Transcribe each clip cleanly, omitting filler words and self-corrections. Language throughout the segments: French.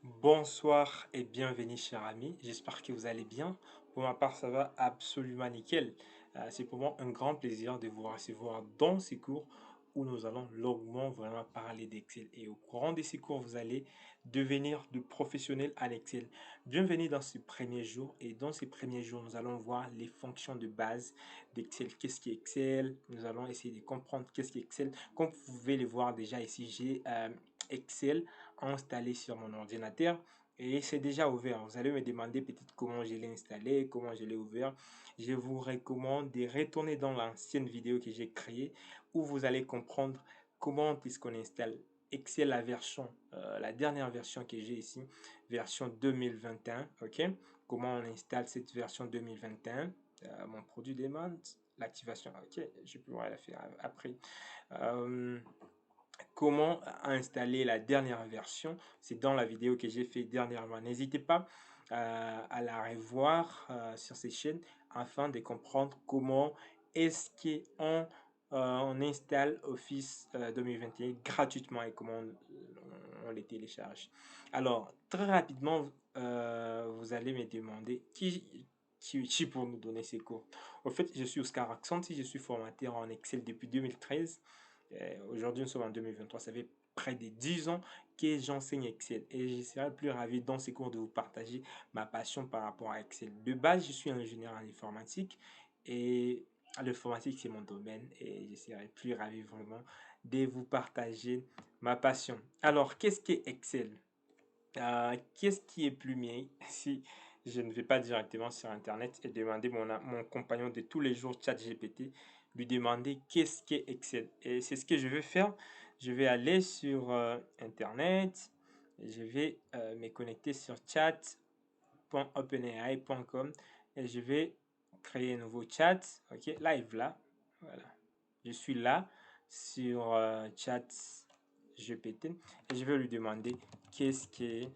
Bonsoir et bienvenue, chers amis. J'espère que vous allez bien. Pour ma part, ça va absolument nickel. C'est pour moi un grand plaisir de vous recevoir dans ces cours où nous allons longuement vraiment parler d'Excel. Et au courant de ces cours, vous allez devenir de professionnels à l'Excel. Bienvenue dans ce premier jour. Et dans ces premiers jours, nous allons voir les fonctions de base d'Excel. Qu'est-ce qui est Excel? Nous allons essayer de comprendre qu'est-ce qui est Excel. Comme vous pouvez le voir déjà ici, j'ai Excel installé sur mon ordinateur et c'est déjà ouvert. Vous allez me demander peut-être comment je l'ai installé, comment je l'ai ouvert. Je vous recommande de retourner dans l'ancienne vidéo que j'ai créée où vous allez comprendre comment est-ce qu'on installe Excel, la dernière version que j'ai ici, version 2021, ok? Comment on installe cette version 2021? Mon produit demande l'activation, ok? Je pourrais la faire après. Euh, Comment installer la dernière version. C'est dans la vidéo que j'ai fait dernièrement. N'hésitez pas à la revoir sur ces chaînes afin de comprendre comment est-ce qu'on installe Office 2021 gratuitement et comment on les télécharge. Alors, très rapidement, vous allez me demander qui pour nous donner ces cours. Au fait, je suis Oscar Accenti, je suis formateur en Excel depuis 2013. Aujourd'hui, nous sommes en 2023. Ça fait près de 10 ans que j'enseigne Excel et je serai plus ravi dans ces cours de vous partager ma passion par rapport à Excel. De base, je suis ingénieur en informatique et l'informatique, c'est mon domaine et je serai plus ravi vraiment de vous partager ma passion. Alors, qu'est-ce qu'est Excel? Qu'est-ce qui est plus mieux si je ne vais pas directement sur Internet et demander mon compagnon de tous les jours, ChatGPT, lui demander qu'est-ce qu'est Excel. Et c'est ce que je vais faire. Je vais aller sur Internet, et je vais me connecter sur chat.openai.com et je vais créer un nouveau chat, ok, live là, voilà. Je suis là sur ChatGPT et je vais lui demander qu'est-ce qu'est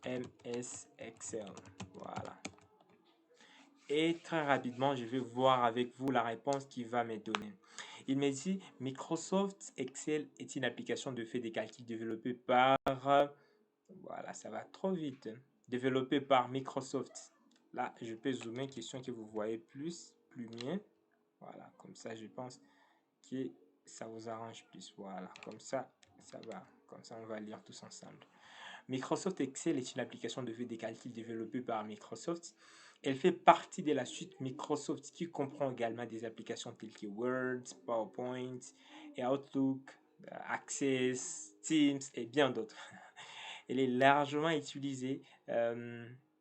MS Excel. Voilà. Et très rapidement, je vais voir avec vous la réponse qu'il va me donner. Il me dit Microsoft Excel est une application de fait des calculs développée par. Voilà, ça va trop vite. Développée par Microsoft. Là, je peux zoomer, question que vous voyez plus bien. Voilà, comme ça, je pense que ça vous arrange plus. Voilà, comme ça va. Comme ça, on va lire tous ensemble. Microsoft Excel est une application de des calculs développée par Microsoft. Elle fait partie de la suite Microsoft qui comprend également des applications telles que Word, PowerPoint et Outlook, Access, Teams et bien d'autres. Elle est largement utilisée.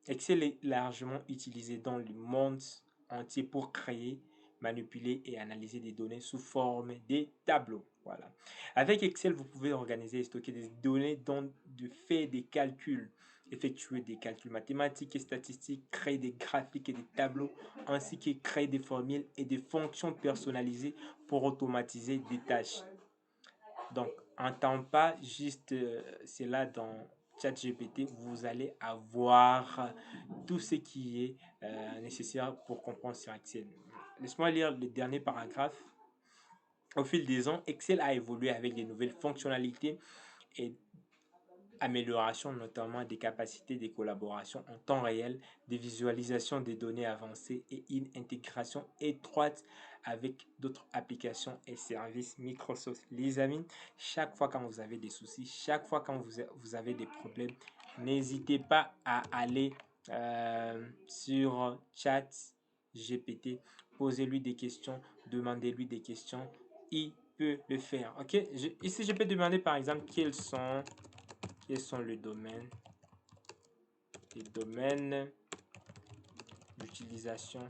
Excel est largement utilisé dans le monde entier pour créer, manipuler et analyser des données sous forme de tableaux. Voilà. Avec Excel, vous pouvez organiser et stocker des données dont de faire des calculs, effectuer des calculs mathématiques et statistiques, créer des graphiques et des tableaux, ainsi que créer des formules et des fonctions personnalisées pour automatiser des tâches. Donc, en temps pas juste cela dans ChatGPT, vous allez avoir tout ce qui est nécessaire pour comprendre sur Excel. Laisse-moi lire le dernier paragraphe. Au fil des ans, Excel a évolué avec de nouvelles fonctionnalités et amélioration notamment des capacités de collaboration en temps réel, des visualisations des données avancées et une intégration étroite avec d'autres applications et services Microsoft. Les amis, chaque fois quand vous avez des soucis, chaque fois quand vous avez des problèmes, n'hésitez pas à aller sur chat GPT, posez-lui des questions, demandez-lui des questions, il peut le faire. Ok, ici je peux demander par exemple quels sont les domaines d'utilisation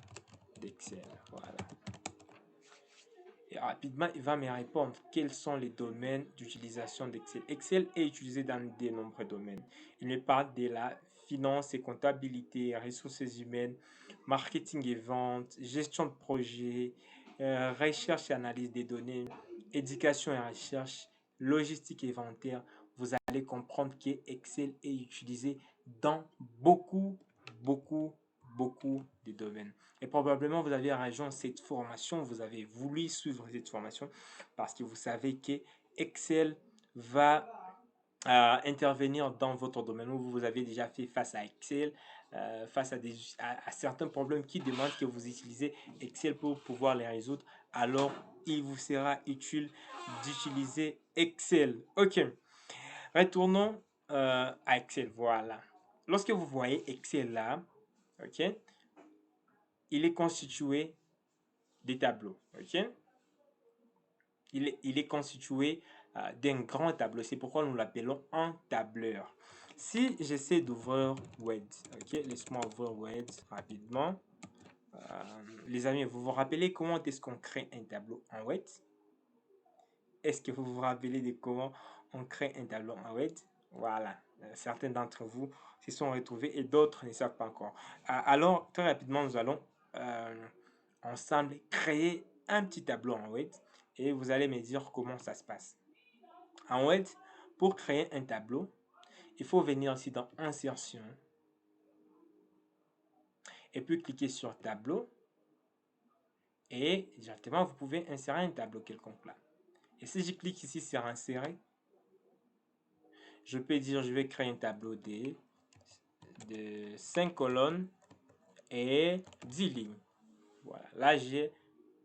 d'Excel. Voilà. Et rapidement, il va me répondre quels sont les domaines d'utilisation d'Excel. Excel est utilisé dans de nombreux domaines. Il me parle de la finance et comptabilité, ressources humaines, marketing et vente, gestion de projet, recherche et analyse des données, éducation et recherche, logistique et inventaire. Vous allez comprendre que Excel est utilisé dans beaucoup, beaucoup de domaines. Et probablement, vous avez rejoint cette formation, vous avez voulu suivre cette formation parce que vous savez que Excel va intervenir dans votre domaine où vous avez déjà fait face à Excel, face à certains problèmes qui demandent que vous utilisez Excel pour pouvoir les résoudre, alors il vous sera utile d'utiliser Excel. Ok, retournons à Excel. Voilà. Lorsque vous voyez Excel là, ok, il est constitué des tableaux. Ok, il est constitué d'un grand tableau. C'est pourquoi nous l'appelons un tableur. Si j'essaie d'ouvrir Word, ok, laisse-moi ouvrir Word rapidement. Les amis, vous vous rappelez comment est-ce qu'on crée un tableau en Word? Est-ce que vous vous rappelez de comment on crée un tableau en Word? Voilà, certains d'entre vous s'y sont retrouvés et d'autres ne savent pas encore. Alors, très rapidement, nous allons ensemble créer un petit tableau en Word et vous allez me dire comment ça se passe. En Word, pour créer un tableau, il faut venir ici dans Insertion et puis cliquer sur Tableau et directement vous pouvez insérer un tableau quelconque là. Et si je clique ici sur Insérer, je peux dire je vais créer un tableau de 5 colonnes et 10 lignes. Voilà, là j'ai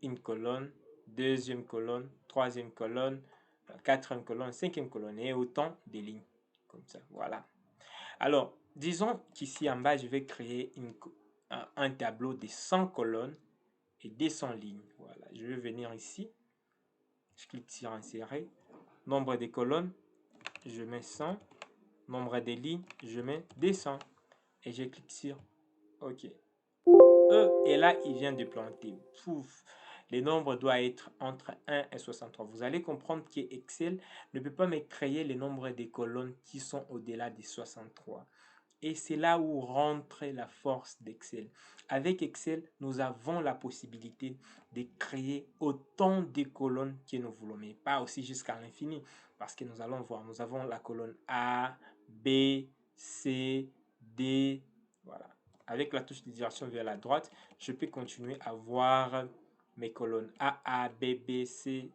une colonne, deuxième colonne, troisième colonne, quatrième colonne, cinquième colonne et autant de lignes. Comme ça, voilà. Alors, disons qu'ici en bas, je vais créer un tableau de 100 colonnes et 200 lignes. Voilà, je vais venir ici, je clique sur Insérer, nombre de colonnes, je mets 100, nombre de lignes, je mets 200 et je clique sur OK. Et là, il vient de planter. Pouf! Les nombres doivent être entre 1 et 63. Vous allez comprendre que Excel ne peut pas me créer les nombres des colonnes qui sont au-delà de 63. Et c'est là où rentre la force d'Excel. Avec Excel, nous avons la possibilité de créer autant de colonnes que nous voulons, mais pas aussi jusqu'à l'infini, parce que nous allons voir, nous avons la colonne A, B, C, D, voilà. Avec la touche de direction vers la droite, je peux continuer à voir mes colonnes A, A, B, B, C,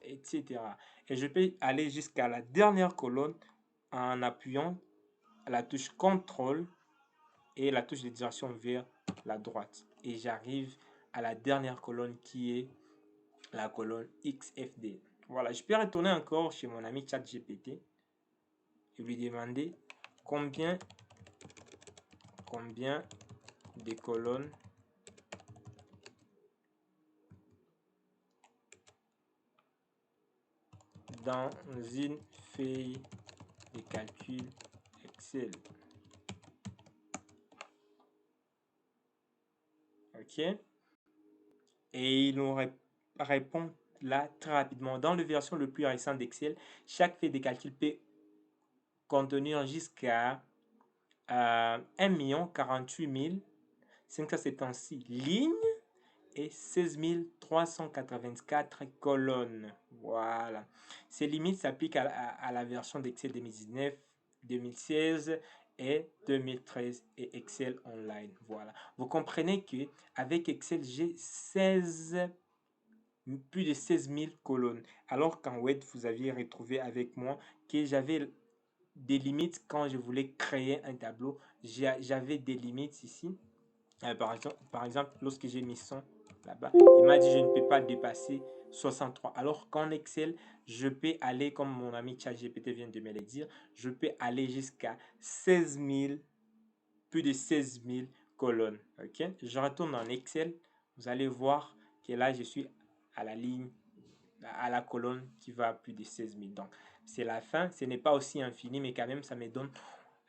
etc. Et je peux aller jusqu'à la dernière colonne en appuyant la touche CTRL et la touche de direction vers la droite. Et j'arrive à la dernière colonne qui est la colonne XFD. Voilà, je peux retourner encore chez mon ami ChatGPT et lui demander combien de colonnes dans une feuille de calcul Excel. OK? Et il nous répond là très rapidement. Dans la version le plus récente d'Excel, chaque feuille de calcul peut contenir jusqu'à 1 48 576 lignes et 16 384 colonnes. Voilà. Ces limites s'appliquent à la version d'Excel 2019, 2016 et 2013 et Excel Online. Voilà. Vous comprenez que avec Excel, j'ai plus de 16 000 colonnes. Alors qu'en Word, vous aviez retrouvé avec moi que j'avais des limites quand je voulais créer un tableau. J'avais des limites ici. Par exemple, lorsque j'ai mis 100 là-bas, il m'a dit je ne peux pas dépasser 63. Alors qu'en Excel, je peux aller, comme mon ami ChatGPT vient de me le dire, je peux aller jusqu'à 16 000, plus de 16 000 colonnes. Ok, je retourne en Excel. Vous allez voir que là, je suis à la ligne, à la colonne qui va à plus de 16 000. Donc, c'est la fin. Ce n'est pas aussi infini, mais quand même, ça me donne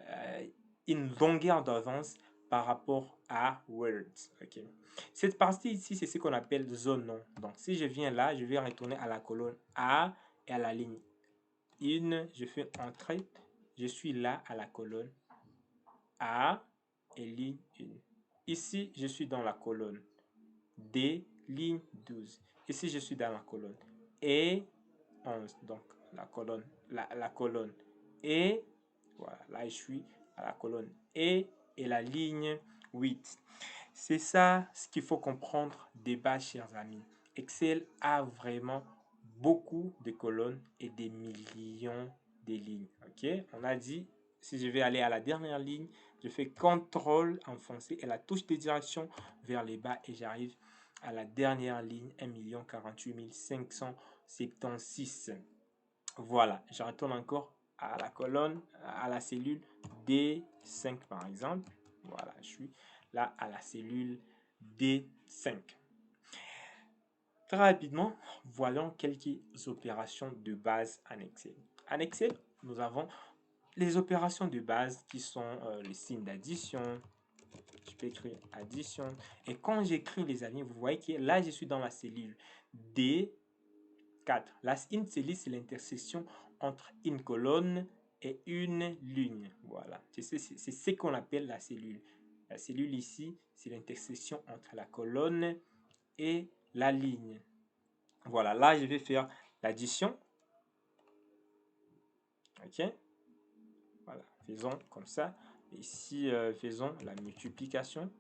euh, une longueur d'avance par rapport à Words. Okay. Cette partie ici, c'est ce qu'on appelle zone non. Donc, si je viens là, je vais retourner à la colonne A et à la ligne 1. Je fais Entrée. Je suis là à la colonne A et ligne 1. Ici, je suis dans la colonne D, ligne 12. Ici, je suis dans la colonne E, 11. Donc, la colonne E, voilà, là, je suis à la colonne E et la ligne 8. C'est ça ce qu'il faut comprendre des bases, chers amis. Excel a vraiment beaucoup de colonnes et des millions des lignes. Ok, on a dit, si je vais aller à la dernière ligne, je fais CTRL enfoncé et la touche de direction vers les bas et j'arrive à la dernière ligne, 1 048 576. Voilà, je retourne encore à la colonne, à la cellule D5 par exemple. Voilà, je suis là à la cellule D5. Très rapidement, voyons quelques opérations de base en Excel. En Excel, nous avons les opérations de base qui sont les signes d'addition. Je peux écrire addition. Et quand j'écris, les amis, vous voyez que là, je suis dans la cellule D4. Une cellule, c'est l'intersection entre une colonne et une ligne. Voilà, c'est ce qu'on appelle la cellule. La cellule ici, c'est l'intersection entre la colonne et la ligne. Voilà, là, je vais faire l'addition. OK? Voilà, faisons comme ça. Ici, faisons la multiplication.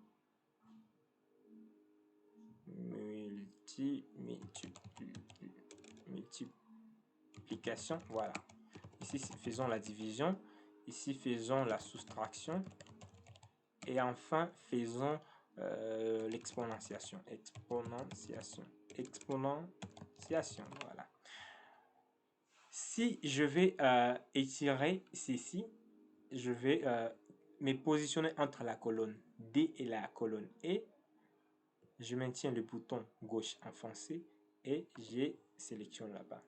Multiplication, voilà. Ici, faisons la division. Ici, faisons la soustraction. Et enfin, faisons l'exponentiation. Exponentiation, voilà. Si je vais étirer ceci, je vais me positionner entre la colonne D et la colonne E. Je maintiens le bouton gauche enfoncé et je sélectionne là-bas.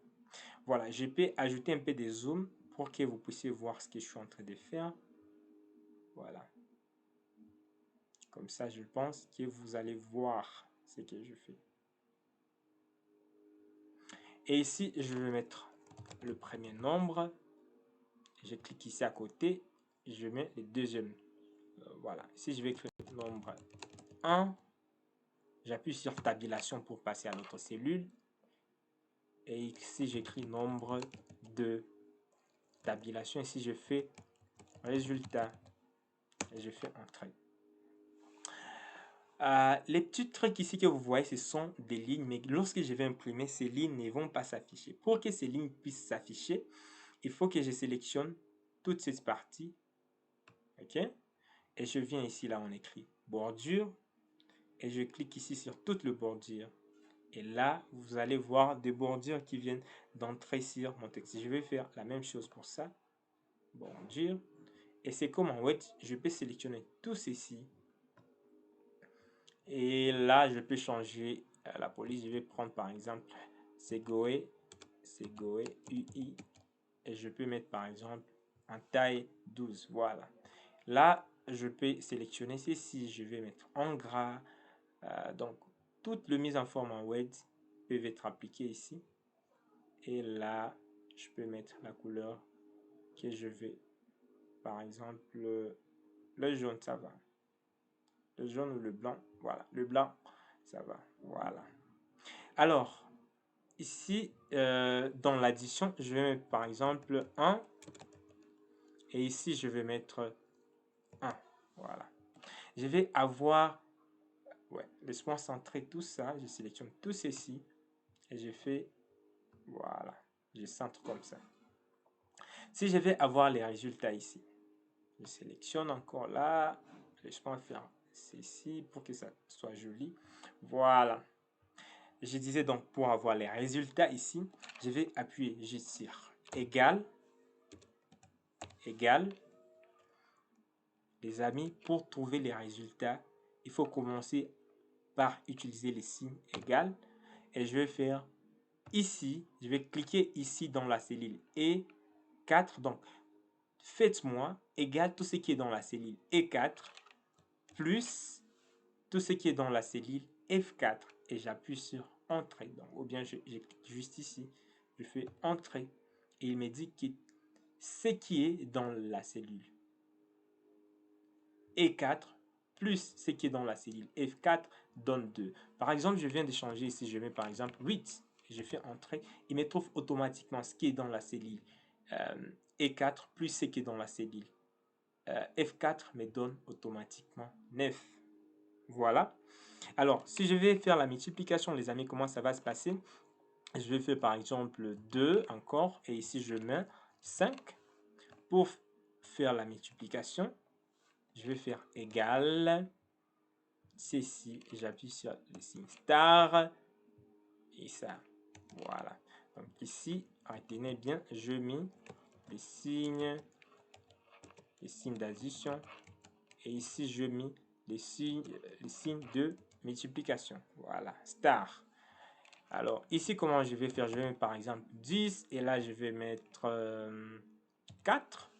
Voilà, je peux ajouter un peu de zoom pour que vous puissiez voir ce que je suis en train de faire. Voilà. Comme ça, je pense que vous allez voir ce que je fais. Et ici, je vais mettre le premier nombre. Je clique ici à côté. Je mets le deuxième. Voilà. Ici, je vais écrire nombre 1. J'appuie sur tabulation pour passer à l'autre cellule. Et ici, j'écris nombre 2. Tabulation. Ici, je fais résultat. Et je fais entrée. Les petits trucs ici que vous voyez, ce sont des lignes, mais lorsque je vais imprimer, ces lignes ne vont pas s'afficher. Pour que ces lignes puissent s'afficher, il faut que je sélectionne toute cette partie. OK? Et je viens ici, là, on écrit bordure. Et je clique ici sur toute le bordure. Et là, vous allez voir des bordures qui viennent d'entrer sur mon texte. Je vais faire la même chose pour ça. Bordure. Et c'est comme en Word, je peux sélectionner tout ceci. Et là, je peux changer la police. Je vais prendre par exemple Segoe UI. Et je peux mettre par exemple en taille 12. Voilà. Là, je peux sélectionner ceci. Je vais mettre en gras. Donc, toutes les mises en forme en Word peuvent être appliquées ici. Et là, je peux mettre la couleur que je veux. Par exemple, le jaune, ça va. Le jaune ou le blanc, voilà. Le blanc, ça va. Voilà. Alors, ici, dans l'addition, je vais mettre par exemple 1. Et ici, je vais mettre 1. Voilà. Je vais avoir... Ouais, laisse-moi centrer tout ça. Je sélectionne tout ceci. Et je fais... Voilà. Je centre comme ça. Si je vais avoir les résultats ici, je sélectionne encore là. Laisse-moi faire ceci pour que ça soit joli. Voilà. Je disais donc pour avoir les résultats ici, je vais appuyer juste sur égal. Les amis, pour trouver les résultats, il faut commencer par utiliser les signes égal. Et je vais faire ici, je vais cliquer ici dans la cellule E4. Donc, faites-moi égal tout ce qui est dans la cellule E4 plus tout ce qui est dans la cellule F4 et j'appuie sur entrée. Donc, ou bien je clique juste ici, je fais entrée et il me dit que ce qui est dans la cellule E4 plus ce qui est dans la cellule F4 donne 2. Par exemple, je viens de changer ici, je mets par exemple 8 et je fais entrée, il me trouve automatiquement ce qui est dans la cellule E4 plus ce qui est dans la cellule F4 me donne automatiquement 9. Voilà. Alors, si je vais faire la multiplication, les amis, comment ça va se passer? Je vais faire par exemple 2 encore. Et ici, je mets 5. Pour faire la multiplication, je vais faire égal ceci. J'appuie sur le signe star et ça. Voilà. Donc ici, retenez bien, je mets les signes d'addition et ici je mets les signes de multiplication. Voilà, star. Alors ici, comment je vais faire? Je vais mettre par exemple 10 et là je vais mettre 4.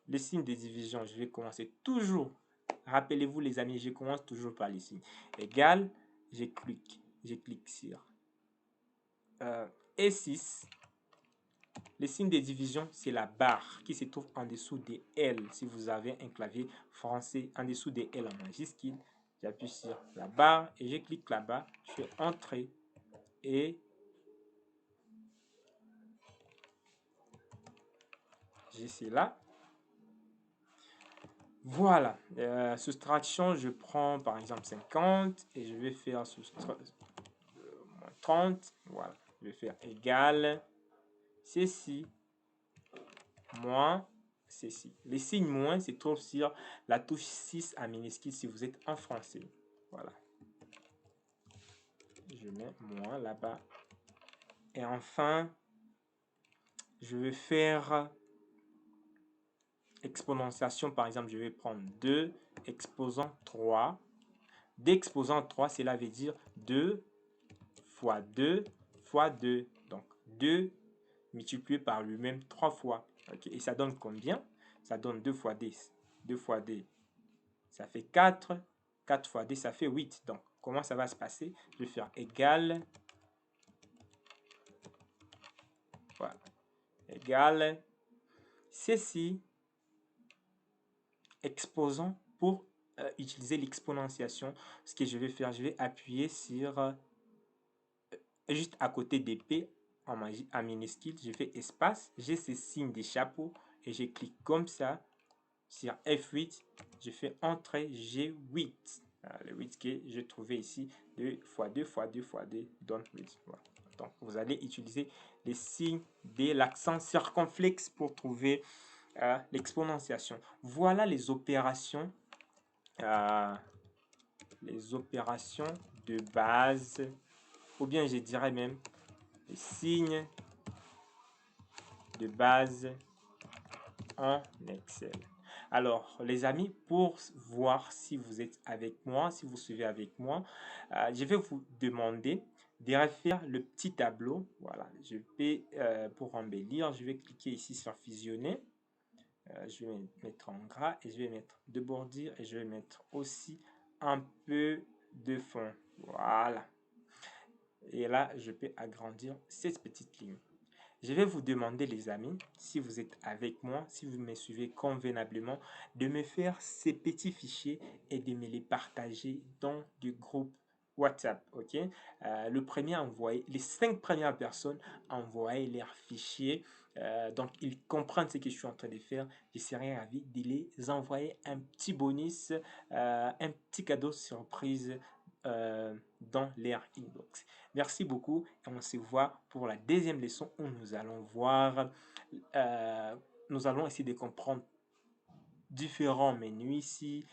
Les signes de division, je vais commencer toujours. Rappelez-vous les amis, je commence toujours par les signes. Égal, je clique sur E6. Les signes de division, c'est la barre qui se trouve en dessous des L. Si vous avez un clavier français, en dessous des L en majuscule, j'appuie sur la barre et je clique là-bas. Je fais Entrée et j'ai là. Voilà. Soustraction, je prends par exemple 50 et je vais faire 30. Voilà. Je vais faire égal ceci moins ceci. Les signes moins se trouvent sur la touche 6 à minuscule si vous êtes en français. Voilà. Je mets moins là-bas. Et enfin, je vais faire exponentiation. Par exemple, je vais prendre 2 exposant 3. D'exposant 3, cela veut dire 2 fois 2 fois 2. Donc 2 multiplié par lui-même 3 fois. Okay. Et ça donne combien? Ça donne 2 fois 10. 2 fois 2, ça fait 4. 4 fois 2, ça fait 8. Donc, comment ça va se passer? Je vais faire égal. Voilà. Égal. Ceci, exposant pour utiliser l'exponentiation. Ce que je vais faire, je vais appuyer sur juste à côté d'épée en minuscule. Je fais espace. J'ai ce signe des chapeaux et je clique comme ça sur F8. Je fais Entrée G8. Le 8 que j'ai trouvé ici, 2 fois 2 fois 2 fois 2 donne 8. Voilà. Donc, vous allez utiliser les signes de l'accent circonflexe pour trouver l'exponentiation. Voilà les opérations de base, ou bien je dirais même les signes de base en Excel. Alors, les amis, pour voir si vous êtes avec moi, si vous suivez avec moi, je vais vous demander de refaire le petit tableau. Voilà, je vais, pour embellir, je vais cliquer ici sur fusionner. Je vais mettre en gras et je vais mettre de bordure et je vais mettre aussi un peu de fond. Voilà. Et là, je peux agrandir cette petite ligne. Je vais vous demander, les amis, si vous êtes avec moi, si vous me suivez convenablement, de me faire ces petits fichiers et de me les partager dans du groupe WhatsApp. Ok, le premier envoyé, les 5 premières personnes envoient leurs fichiers. Donc, ils comprennent ce que je suis en train de faire. Je serai ravi de les envoyer un petit bonus, un petit cadeau surprise dans leur inbox. Merci beaucoup et on se voit pour la deuxième leçon où nous allons voir, nous allons essayer de comprendre différents menus ici.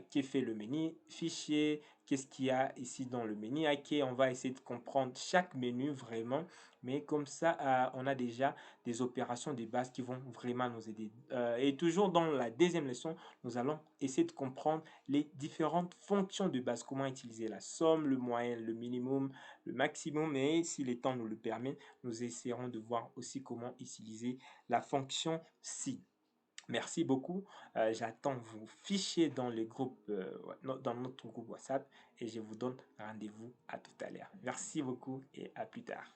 Qui fait le menu fichier, qu'est-ce qu'il y a ici dans le menu. Ok, on va essayer de comprendre chaque menu vraiment, mais comme ça on a déjà des opérations de base qui vont vraiment nous aider. Et toujours dans la deuxième leçon, nous allons essayer de comprendre les différentes fonctions de base, comment utiliser la somme, le moyen, le minimum, le maximum, et si le temps nous le permet, nous essaierons de voir aussi comment utiliser la fonction si. Merci beaucoup. J'attends vos fichiers dans le groupe, dans notre groupe WhatsApp et je vous donne rendez-vous à tout à l'heure. Merci beaucoup et à plus tard.